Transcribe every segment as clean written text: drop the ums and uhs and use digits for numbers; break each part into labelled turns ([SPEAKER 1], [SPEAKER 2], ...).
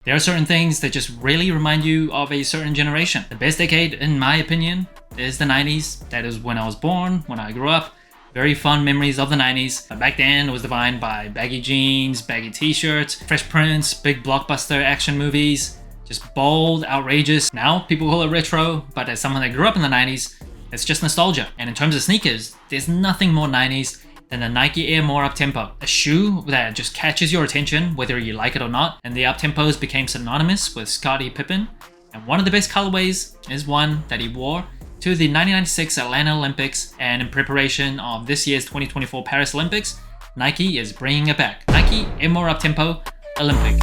[SPEAKER 1] There are certain things that just really remind you of a certain generation. The best decade, in my opinion, is the 90s. That is when I was born, when I grew up. Very fond memories of the 90s. Back then, it was defined by baggy jeans, baggy t-shirts, fresh prints, big blockbuster action movies. Just bold, outrageous. Now, people call it retro, but as someone that grew up in the 90s, it's just nostalgia. And in terms of sneakers, there's nothing more 90s than the Nike Air More Uptempo, a shoe that just catches your attention whether you like it or not. And the Uptempos became synonymous with Scottie Pippen, and one of the best colorways is one that he wore to the 1996 Atlanta Olympics, and in preparation of this year's 2024 Paris Olympics, Nike is bringing it back. Nike Air More Uptempo Olympic.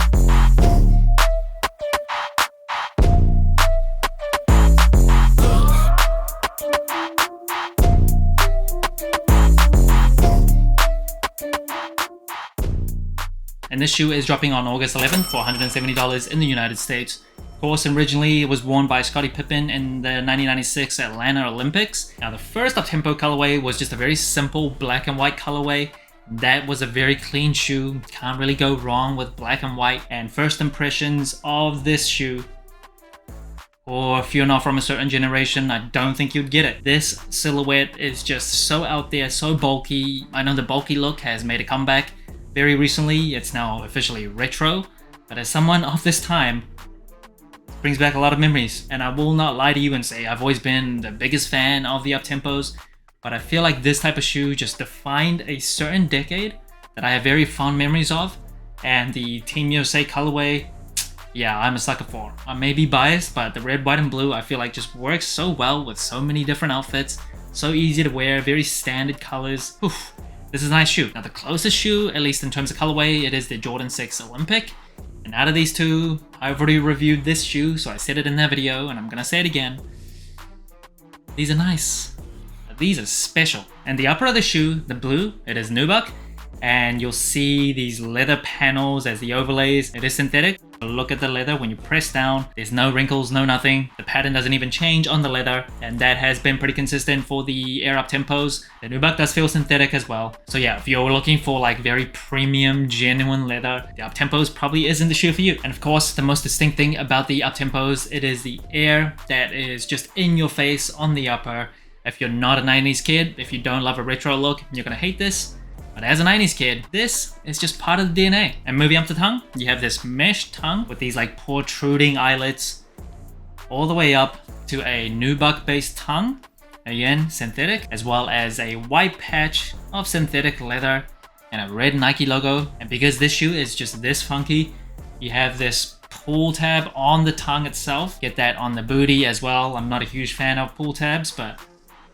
[SPEAKER 1] And this shoe is dropping on August 11th for $170 in the United States. Of course, originally it was worn by Scottie Pippen in the 1996 Atlanta Olympics. Now, the first Uptempo colorway was just a very simple black and white colorway. That was a very clean shoe. Can't really go wrong with black and white. And first impressions of this shoe, or if you're not from a certain generation, I don't think you'd get it. This silhouette is just so out there, so bulky. I know the bulky look has made a comeback very recently. It's now officially retro, but as someone of this time, it brings back a lot of memories. And I will not lie to you and say I've always been the biggest fan of the Uptempos, but I feel like this type of shoe just defined a certain decade that I have very fond memories of. And the Team USA colorway, yeah, I'm a sucker for. I may be biased, but the red, white, and blue I feel like just works so well with so many different outfits. So easy to wear, very standard colors. Oof. This is a nice shoe. Now, the closest shoe, at least in terms of colorway, it is the Jordan 6 Olympic. And out of these two, I've already reviewed this shoe, so I said it in that video, and I'm gonna say it again. These are nice. These are special. And the upper of the shoe, the blue, it is nubuck. And you'll see these leather panels as the overlays. It is synthetic. Look at the leather when you press down. There's no wrinkles, no nothing. The pattern doesn't even change on the leather, and that has been pretty consistent for the Air Uptempos. The nubuck does feel synthetic as well. So yeah, if you're looking for like very premium, genuine leather, the Uptempos probably isn't the shoe for you. And of course, the most distinct thing about the Uptempos, it is the air that is just in your face on the upper. If you're not a 90s kid, if you don't love a retro look, you're gonna hate this. But as a 90s kid, this is just part of the DNA. And moving up the tongue, you have this mesh tongue with these like protruding eyelets all the way up to a nubuck based tongue. Again, synthetic, as well as a white patch of synthetic leather and a red Nike logo. And because this shoe is just this funky, you have this pull tab on the tongue itself. Get that on the booty as well. I'm not a huge fan of pull tabs, but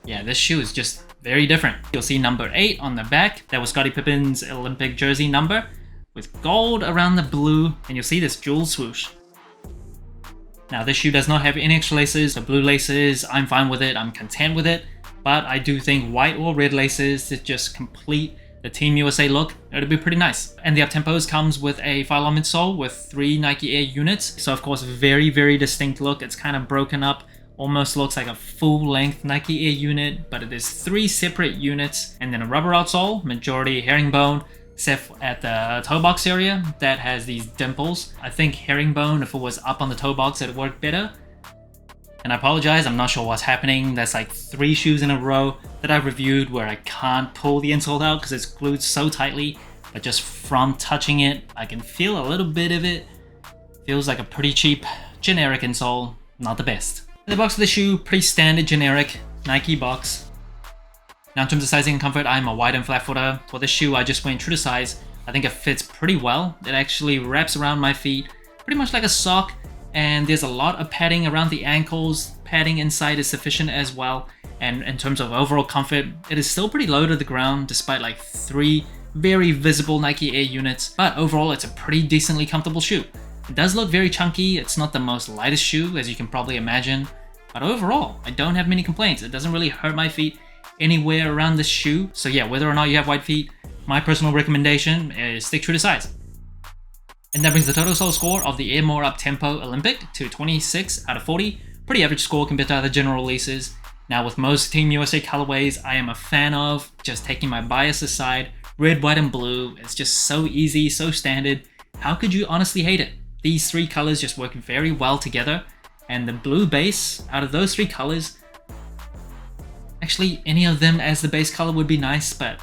[SPEAKER 1] yeah, this shoe is just very different. You'll see number 8 on the back. That was Scottie Pippen's Olympic jersey number with gold around the blue, and you'll see this jewel swoosh. Now, this shoe does not have any extra laces. The blue laces, I'm fine with it. I'm content with it. But I do think white or red laces to just complete the Team USA look, it would be pretty nice. And the Uptempos comes with a file-on midsole with 3 Nike Air units. So of course, very, very distinct look. It's kind of broken up. Almost looks like a full-length Nike Air unit, but it is 3 separate units. And then a rubber outsole, majority herringbone, except at the toe box area that has these dimples. I think herringbone, if it was up on the toe box, it'd work better. And I apologize, I'm not sure what's happening. That's like 3 shoes in a row that I've reviewed where I can't pull the insole out because it's glued so tightly. But just from touching it, I can feel a little bit of it. Feels like a pretty cheap, generic insole, not the best. The box of the shoe, pretty standard, generic Nike box. Now in terms of sizing and comfort, I'm a wide and flat footer. For this shoe, I just went true to size. I think it fits pretty well. It actually wraps around my feet, pretty much like a sock. And there's a lot of padding around the ankles. Padding inside is sufficient as well. And in terms of overall comfort, it is still pretty low to the ground, despite like 3 very visible Nike Air units. But overall, it's a pretty decently comfortable shoe. It does look very chunky. It's not the most lightest shoe, as you can probably imagine. But overall, I don't have many complaints. It doesn't really hurt my feet anywhere around the shoe. So yeah, whether or not you have wide feet, my personal recommendation is stick true to size. And that brings the total sole score of the Air More Uptempo Olympic to 26 out of 40. Pretty average score compared to other general releases. Now with most Team USA colorways, I am a fan of, just taking my bias aside, red, white, and blue. It's just so easy, so standard. How could you honestly hate it? these three colors just work very well together. And the blue base, out of those three colors, actually any of them as the base color would be nice, but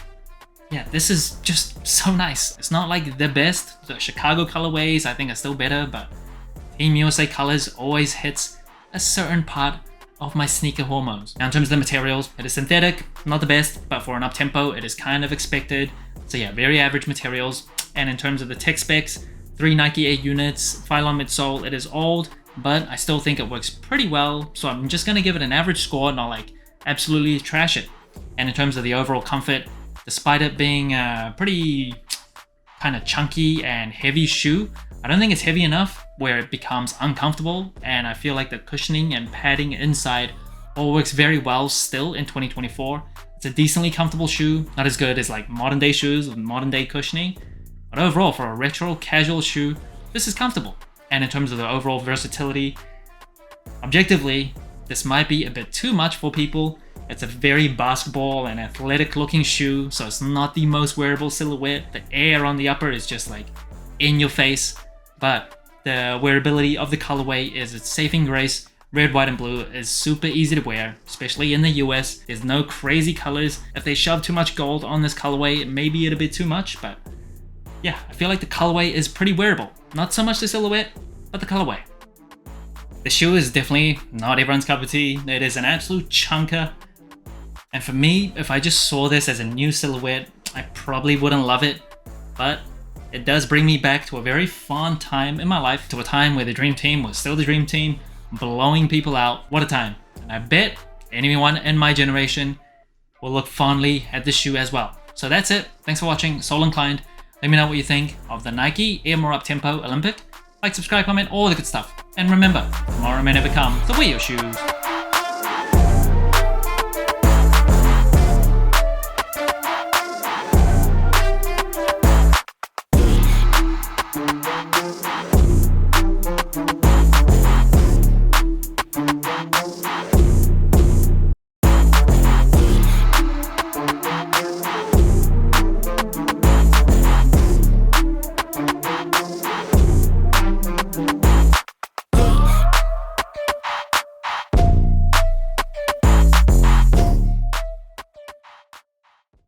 [SPEAKER 1] yeah, this is just so nice. It's not like the best. The Chicago colorways I think are still better, but Team USA colors always hits a certain part of my sneaker hormones. Now in terms of the materials, it is synthetic, not the best, but for an up-tempo it is kind of expected. So yeah, very average materials. And in terms of the tech specs, 3 Nike Air units, Phylon midsole, it is old, but I still think it works pretty well. So I'm just gonna give it an average score, not like absolutely trash it. And in terms of the overall comfort, despite it being a pretty kind of chunky and heavy shoe, I don't think it's heavy enough where it becomes uncomfortable, and I feel like the cushioning and padding inside all works very well still in 2024. It's a decently comfortable shoe, not as good as like modern day shoes with modern day cushioning, but overall for a retro casual shoe, this is comfortable. And in terms of the overall versatility, objectively, this might be a bit too much for people. It's a very basketball and athletic looking shoe, so it's not the most wearable silhouette. The air on the upper is just like in your face, but the wearability of the colorway is its saving grace. Red, white, and blue is super easy to wear, especially in the US. There's no crazy colors. If they shove too much gold on this colorway, it may be a bit too much, but yeah, I feel like the colorway is pretty wearable. Not so much the silhouette, but the colorway. The shoe is definitely not everyone's cup of tea. It is an absolute chunker. And for me, if I just saw this as a new silhouette, I probably wouldn't love it, but it does bring me back to a very fond time in my life, to a time where the dream team was still the dream team, blowing people out. What a time. And I bet anyone in my generation will look fondly at this shoe as well. So that's it. Thanks for watching. Sole Inclined. Let me know what you think of the Nike Air More Uptempo Olympic. Like, subscribe, comment, all the good stuff. And remember, tomorrow may never come, so wear your shoes.